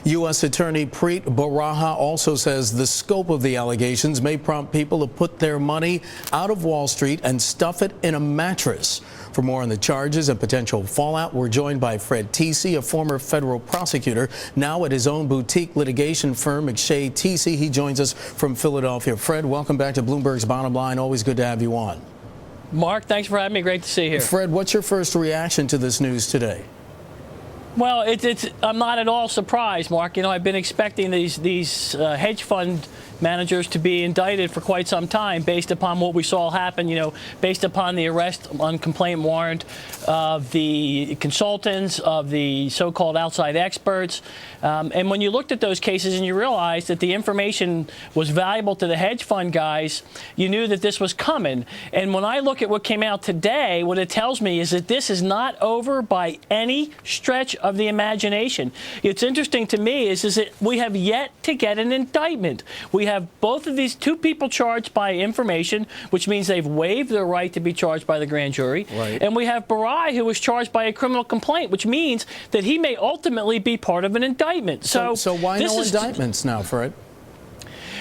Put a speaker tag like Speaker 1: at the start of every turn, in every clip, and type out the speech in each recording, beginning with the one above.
Speaker 1: U.S. Attorney Preet Bharara also says the scope of the allegations may prompt people to put their money out of Wall Street and stuff it in a mattress. For more on the charges and potential fallout, we're joined by Fred Tecce, a former federal prosecutor, now at his own boutique litigation firm, McShea Tecce. He joins us from Philadelphia. Fred, welcome back to Bloomberg's Bottom Line. Always good to have you on.
Speaker 2: Mark, thanks for having me. Great to see you here.
Speaker 1: Fred, what's your first reaction to this news today?
Speaker 2: Well, I'm not at all surprised, Mark. You know, I've been expecting these hedge fund managers to be indicted for quite some time based upon what we saw happen, you know, based upon the arrest on complaint warrant of the consultants, of the so-called outside experts. And when you looked at those cases and you realized that the information was valuable to the hedge fund guys, you knew that this was coming. And when I look at what came out today, what it tells me is that this is not over by any stretch of the imagination. It's interesting to me is that we have yet to get an indictment. We have both of these two people charged by information, which means they've waived their right to be charged by the grand jury. Right. And we have Barai, who was charged by a criminal complaint, which means that he may ultimately be part of an indictment. So
Speaker 1: why no indictments now, Fred?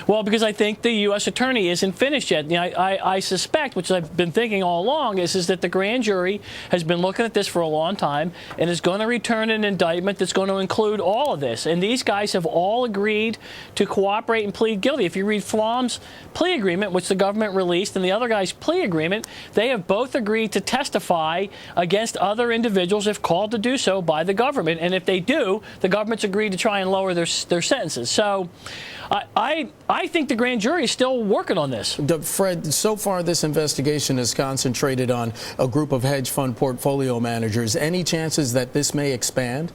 Speaker 2: Well, because I think the U.S. attorney isn't finished yet. You know, I suspect, which I've been thinking all along, is that the grand jury has been looking at this for a long time and is going to return an indictment that's going to include all of this. And these guys have all agreed to cooperate and plead guilty. If you read Pflaum's plea agreement, which the government released, and the other guy's plea agreement, they have both agreed to testify against other individuals if called to do so by the government. And if they do, the government's agreed to try and lower their sentences. So I think the grand jury is still working on this.
Speaker 1: Fred, so far this investigation is concentrated on a group of hedge fund portfolio managers. Any chances that this may expand?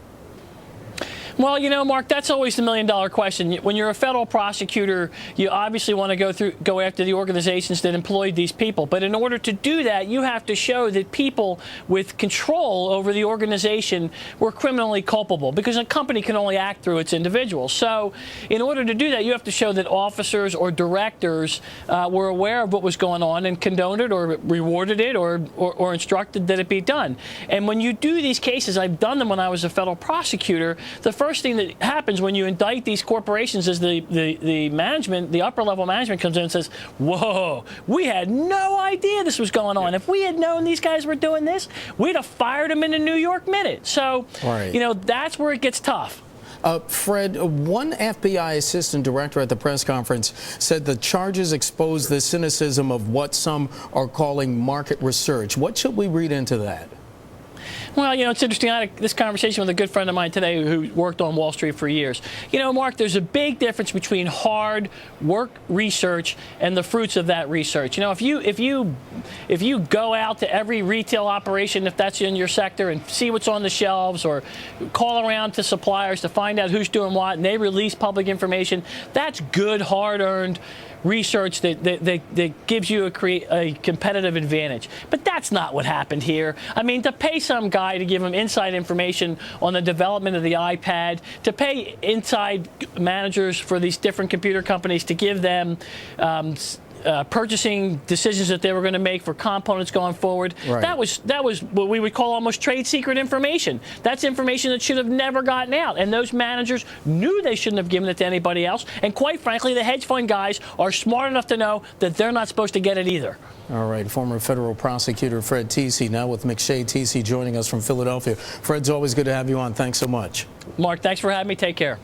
Speaker 2: Well, you know, Mark, that's always the million-dollar question. When you're a federal prosecutor, you obviously want to go after the organizations that employed these people. But in order to do that, you have to show that people with control over the organization were criminally culpable, because a company can only act through its individuals. So in order to do that, you have to show that officers or directors were aware of what was going on and condoned it or rewarded it or instructed that it be done. And when you do these cases, I've done them when I was a federal prosecutor, the first thing that happens when you indict these corporations is the management, the upper level management comes in and says, whoa, we had no idea this was going on. If we had known these guys were doing this, we'd have fired them in a New York minute. So, you know, that's where it gets tough.
Speaker 1: Fred, one FBI assistant director at the press conference said the charges expose the cynicism of what some are calling market research. What should we read into that?
Speaker 2: Well, you know, it's interesting. I had this conversation with a good friend of mine today who worked on Wall Street for years. You know, Mark, there's a big difference between hard work research and the fruits of that research. You know, if you go out to every retail operation, if that's in your sector, and see what's on the shelves, or call around to suppliers to find out who's doing what, and they release public information, that's good, hard-earned research that gives you a competitive advantage. But that's not what happened here. I mean, to pay some guy to give him inside information on the development of the iPad, to pay inside managers for these different computer companies to give them purchasing decisions that they were going to make for components going forward. Right. That was what we would call almost trade secret information. That's information that should have never gotten out. And those managers knew they shouldn't have given it to anybody else. And quite frankly, the hedge fund guys are smart enough to know that they're not supposed to get it either.
Speaker 1: All right. Former federal prosecutor Fred Tecce, now with McShea Tecce, joining us from Philadelphia. Fred's always good to have you on. Thanks so much.
Speaker 2: Mark, thanks for having me. Take care.